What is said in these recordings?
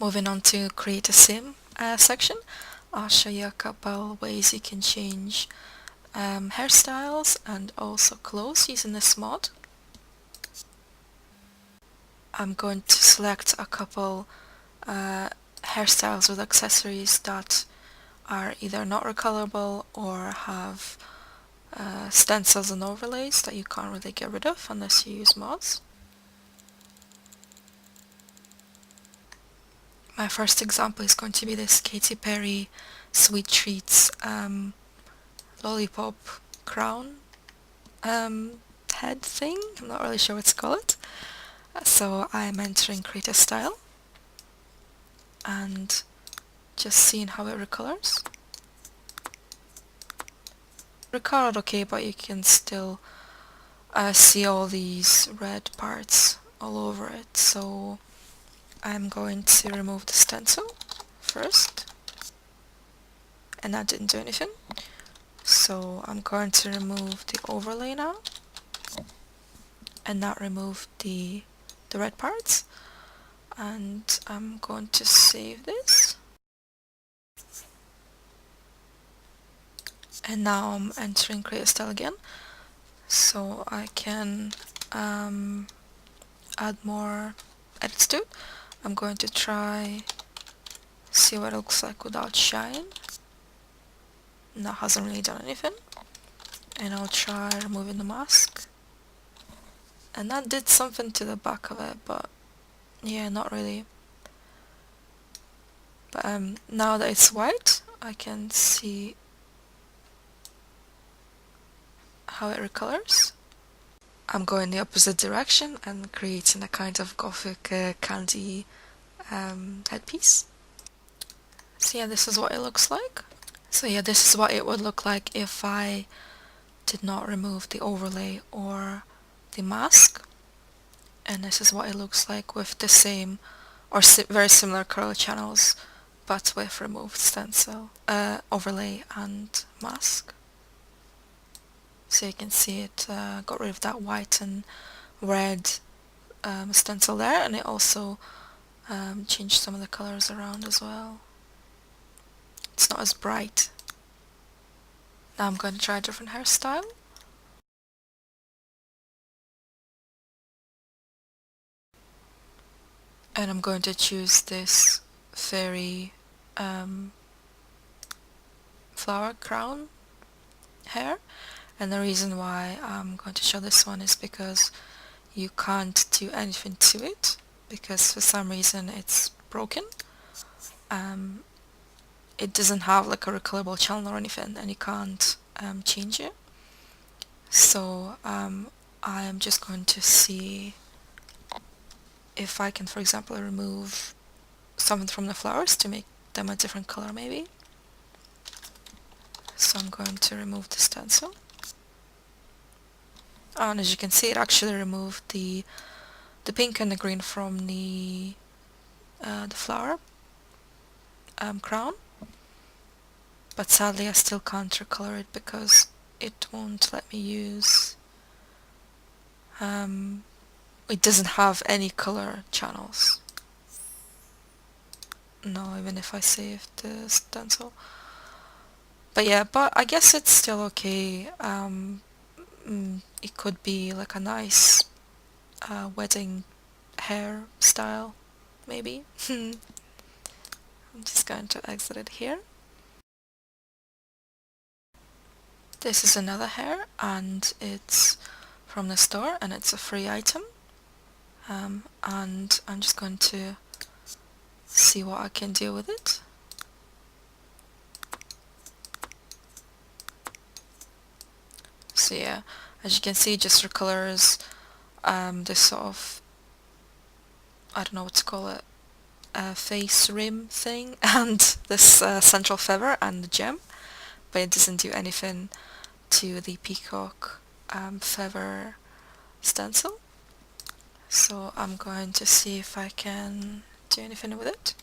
Moving on to create a sim section, I'll show you a couple ways you can change hairstyles and also clothes using this mod. I'm going to select a couple hairstyles with accessories that are either not recolorable or have stencils and overlays that you can't really get rid of unless you use mods. My first example is going to be this Katy Perry Sweet Treats lollipop crown head thing. I'm not really sure what to call it. So I'm entering create a style and just seeing how it recolors. Recolored okay, but you can still see all these red parts all over it. So I'm going to remove the stencil first, and that didn't do anything. So I'm going to remove the overlay now, and not remove the red parts. And I'm going to save this. And now I'm entering create style again, so I can add more edits to it. I'm going to try see what it looks like without shine. That hasn't really done anything. And I'll try removing the mask. And that did something to the back of it, but yeah, not really. But now that it's white, I can see how it recolors. I'm going the opposite direction and creating a kind of gothic candy headpiece. So yeah, this is what it looks like. So yeah, this is what it would look like if I did not remove the overlay or the mask. And this is what it looks like with the same or very similar color channels, but with removed stencil, overlay and mask. So you can see it got rid of that white and red stencil there, and it also changed some of the colors around as well. It's not as bright. Now I'm going to try a different hairstyle. And I'm going to choose this fairy flower crown hair. And the reason why I'm going to show this one is because you can't do anything to it, because for some reason it's broken. It doesn't have like a recolorable channel or anything, and you can't change it. So I am just going to see if I can, for example, remove something from the flowers to make them a different color maybe. So I'm going to remove the stencil. And as you can see, it actually removed the pink and the green from the flower crown. But sadly I still can't recolor it because it won't let me use... it doesn't have any color channels. No, even if I save the stencil. But yeah, but I guess it's still okay. It could be like a nice wedding hair style, maybe. I'm just going to exit it here. This is another hair, and it's from the store, and it's a free item. And I'm just going to see what I can do with it. So yeah, as you can see, it just recolors this sort of, I don't know what to call it, face rim thing, and this central feather and the gem, but it doesn't do anything to the peacock feather stencil. So I'm going to see if I can do anything with it.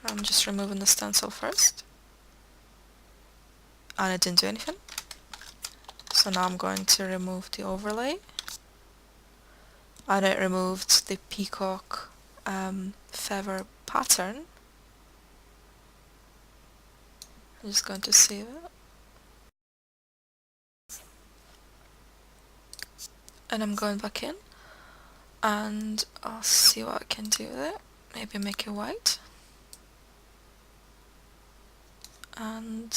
I'm just removing the stencil first, and it didn't do anything. So now I'm going to remove the overlay, and it removed the peacock feather pattern. I'm just going to save it. And I'm going back in and I'll see what I can do with it. Maybe make it white. And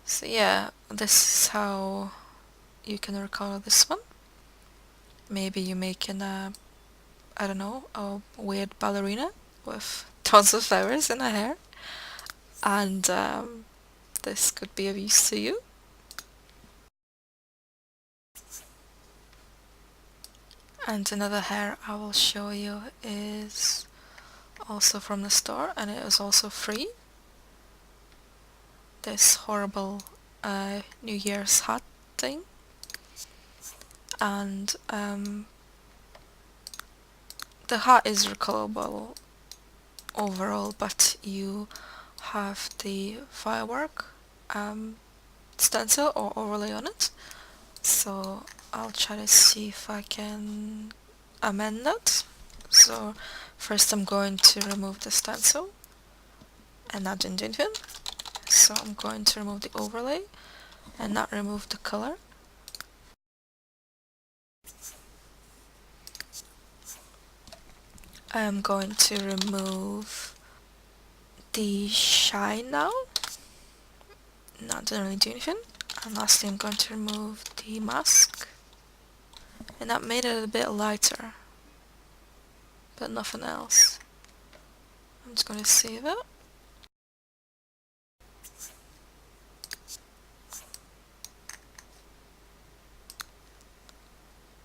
so yeah, this is how you can recolor this one. Maybe you're making a, I don't know, a weird ballerina with tons of feathers in her hair. And this could be of use to you. And another hair I will show you is also from the store, and it is also free. This horrible New Year's hat thing. And the hat is recolorable overall, but you have the firework stencil or overlay on it. So I'll try to see if I can amend that. So first I'm going to remove the stencil, and that didn't do anything. So I'm going to remove the overlay and not remove the color. I'm going to remove the shine now. Not didn't really do anything. And lastly I'm going to remove the mask. And that made it a bit lighter. But nothing else. I'm just going to save it.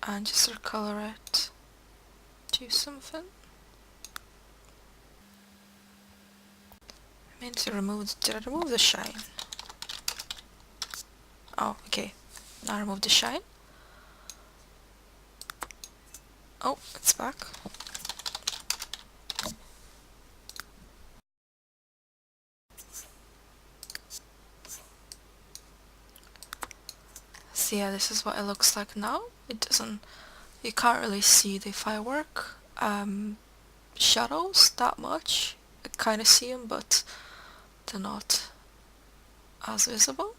And just recolor it to something. I meant to remove, did I remove the shine? Oh, okay. Now I remove the shine. Oh, it's back. So yeah, this is what it looks like now. It doesn't, you can't really see the firework shadows that much. I kind of see them, but they're not as visible.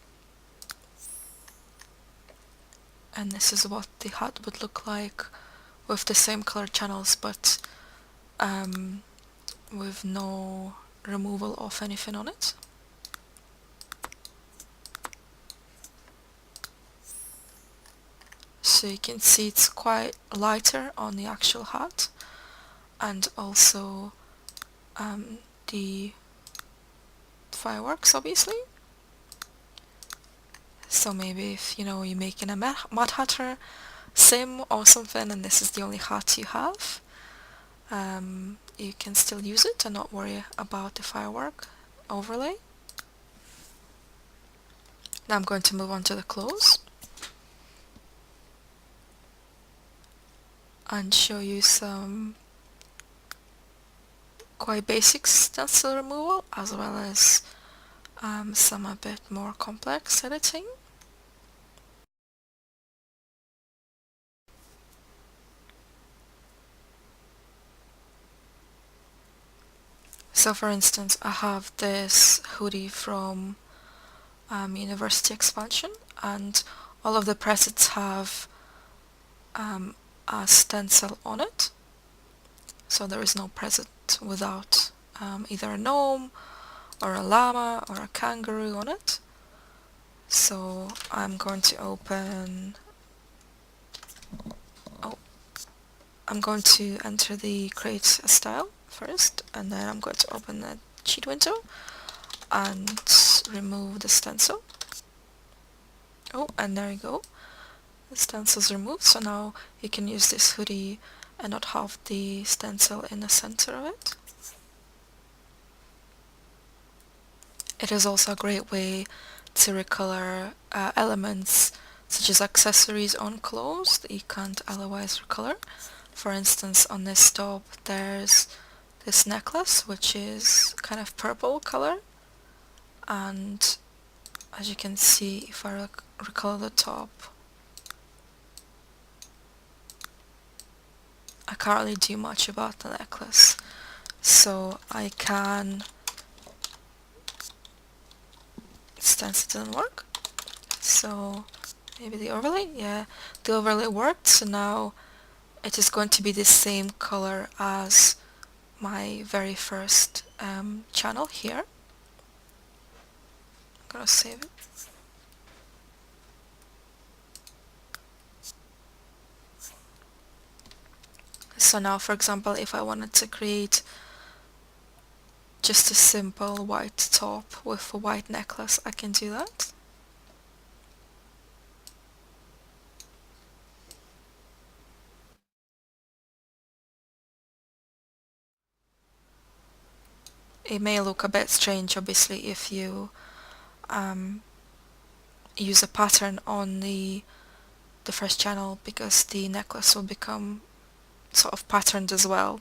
And this is what the hat would look like with the same color channels, but with no removal of anything on it. So you can see it's quite lighter on the actual hat, and also the fireworks, obviously. So maybe if you're making a Mad Hatter sim or something and this is the only hat you have, you can still use it and not worry about the firework overlay. Now I'm going to move on to the clothes and show you some quite basic stencil removal as well as some a bit more complex editing. So for instance, I have this hoodie from University Expansion, and all of the presets have a stencil on it. So there is no preset without either a gnome or a llama or a kangaroo on it. So I'm going to open... Oh, I'm going to enter the create a style first, and then I'm going to open the cheat window and remove the stencil. Oh, and there you go. The stencil's removed, so now you can use this hoodie and not have the stencil in the center of it. It is also a great way to recolor elements such as accessories on clothes that you can't otherwise recolor. For instance, on this top there's this necklace which is kind of purple color, and as you can see, if I recolor the top, I can't really do much about the necklace, so I can... Stencil didn't work, so maybe the overlay? Yeah, the overlay worked, so now it is going to be the same color as my very first channel here. I'm gonna save it. So now, for example, if I wanted to create just a simple white top with a white necklace, I can do that. It may look a bit strange, obviously, if you use a pattern on the first channel, because the necklace will become sort of patterned as well.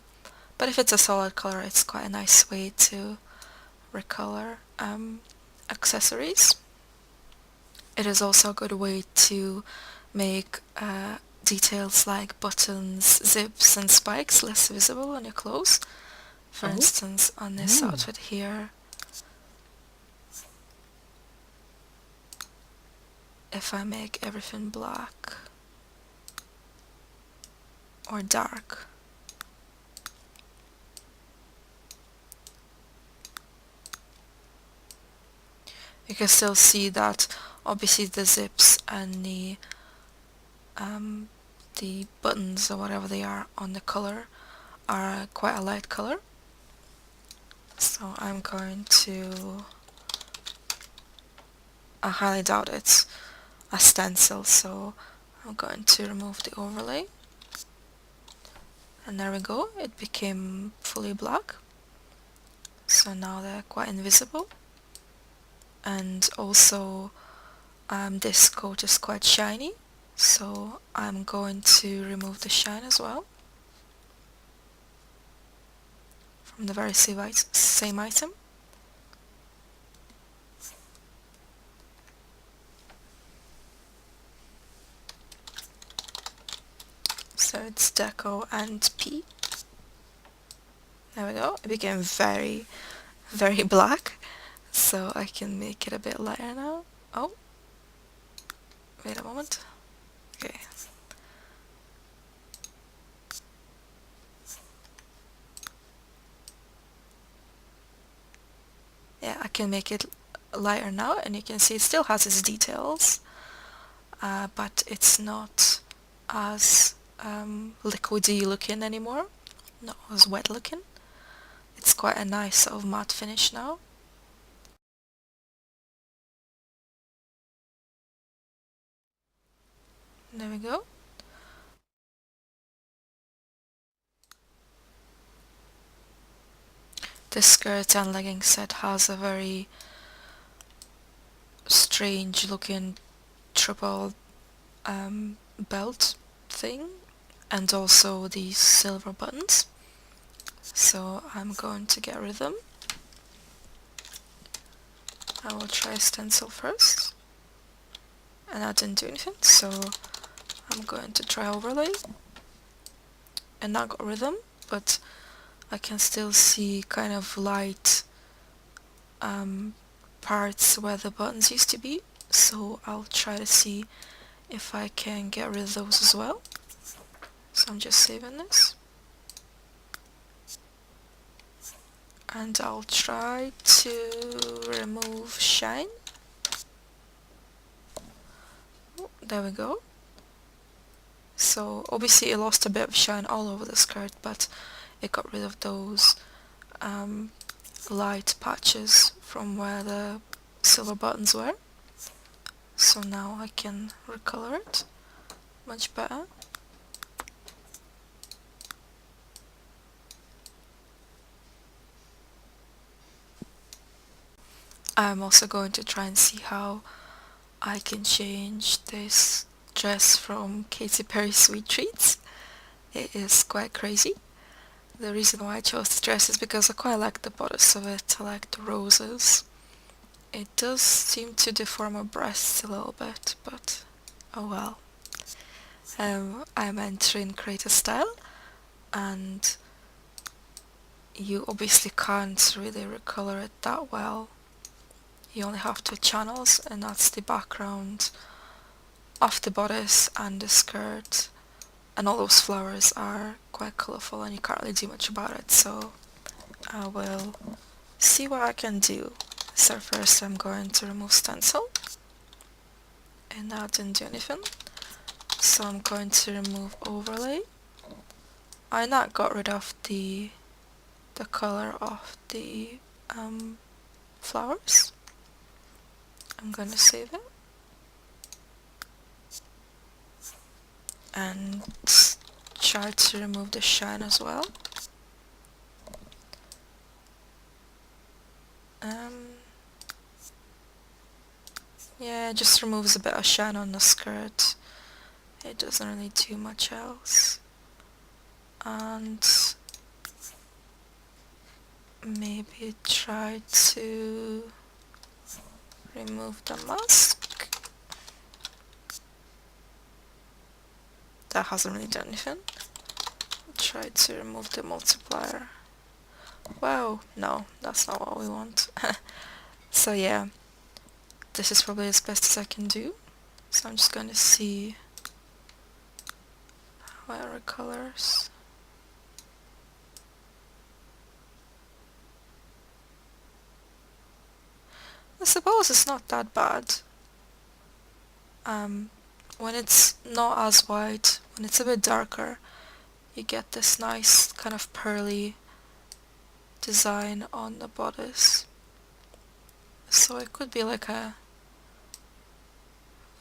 But if it's a solid color, it's quite a nice way to recolor accessories. It is also a good way to make details like buttons, zips and spikes less visible on your clothes. For instance, on this outfit here, if I make everything black or dark, you can still see that obviously the zips and the buttons or whatever they are on the collar are quite a light color. So I'm going to... I highly doubt it's a stencil, so I'm going to remove the overlay. And there we go, it became fully black. So now they're quite invisible. And also this coat is quite shiny, so I'm going to remove the shine as well from the very same item. So it's Deco and P. There we go, it became very, very black, so I can make it a bit lighter now. Oh, wait a moment. Okay. Yeah, I can make it lighter now, and you can see it still has its details, but it's not as liquidy looking anymore, not as wet looking. It's quite a nice sort of matte finish now. There we go. This skirt and leggings set has a very strange looking triple belt thing, and also these silver buttons. So I'm going to get rid of them. I will try stencil first, and that didn't do anything, so I'm going to try overlay, and not got rid of them, but I can still see kind of light parts where the buttons used to be, so I'll try to see if I can get rid of those as well. So I'm just saving this, and I'll try to remove shine. Oh, there we go. So obviously it lost a bit of shine all over the skirt, but it got rid of those light patches from where the silver buttons were. So now I can recolor it much better. I'm also going to try and see how I can change this dress from Katy Perry Sweet Treats. It is quite crazy. The reason why I chose this dress is because I quite like the bodice of it. I like the roses It does seem to deform her breasts a little bit, but oh well. I'm entering create a style, and you obviously can't really recolor it that well. You only have two channels, and that's the background of the bodice and the skirt, and all those flowers are quite colourful and you can't really do much about it, so I will see what I can do. So first I'm going to remove stencil, and that didn't do anything, so I'm going to remove overlay. I not got rid of the color of the flowers. I'm going to save it and try to remove the shine as well. Yeah, it just removes a bit of shine on the skirt. It doesn't really do much else. And maybe try to remove the mask. That hasn't really done anything. Try to remove the multiplier. Wow, no, that's not what we want. So yeah, this is probably as best as I can do. So I'm just going to see what are colors. I suppose it's not that bad. When it's not as white, when it's a bit darker, you get this nice kind of pearly design on the bodice. So it could be like a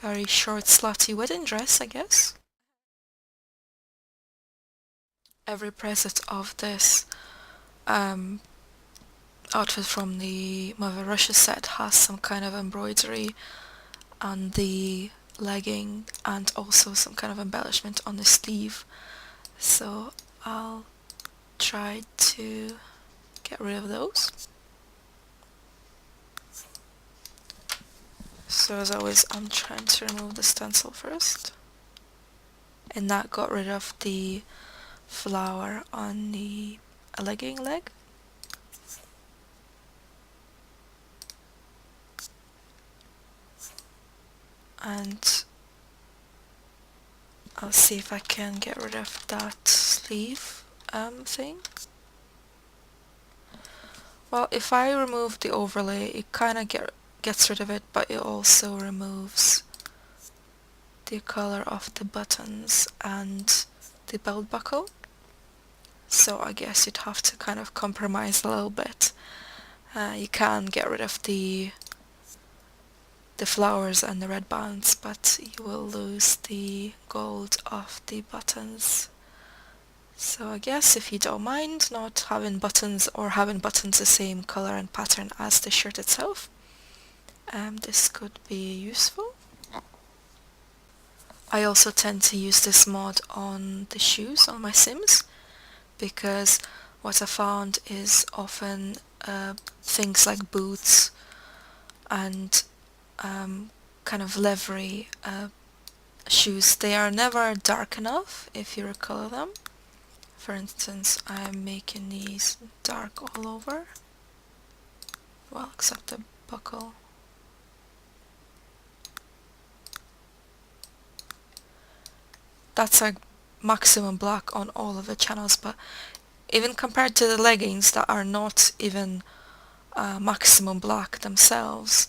very short slutty wedding dress, I guess. Every preset of this outfit from the Mother Russia set has some kind of embroidery on the legging and also some kind of embellishment on the sleeve. So I'll try to get rid of those. So as always, I'm trying to remove the stencil first. And that got rid of the flower on the legging leg. And I'll see if I can get rid of that sleeve thing. Well, if I remove the overlay, it kind of gets rid of it, but it also removes the color of the buttons and the belt buckle. So I guess you'd have to kind of compromise a little bit. You can get rid of the flowers and the red bands, but you will lose the gold of the buttons. So I guess if you don't mind not having buttons or having buttons the same color and pattern as the shirt itself, this could be useful. I also tend to use this mod on the shoes on my Sims, because what I found is often things like boots and kind of livery shoes, they are never dark enough if you recolor them. For instance, I'm making these dark all over, well, except the buckle. That's like maximum black on all of the channels, but even compared to the leggings that are not even maximum black themselves,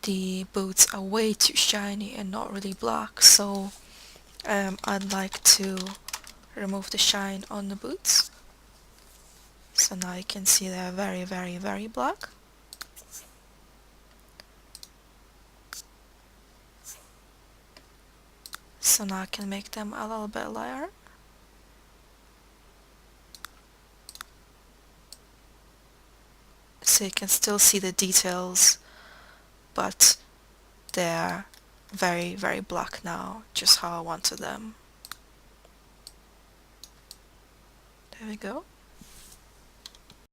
the boots are way too shiny and not really black, so I'd like to remove the shine on the boots. So now you can see they're very, very, very black. So now I can make them a little bit lighter. So you can still see the details, but they're very, very black now, just how I wanted them. There we go.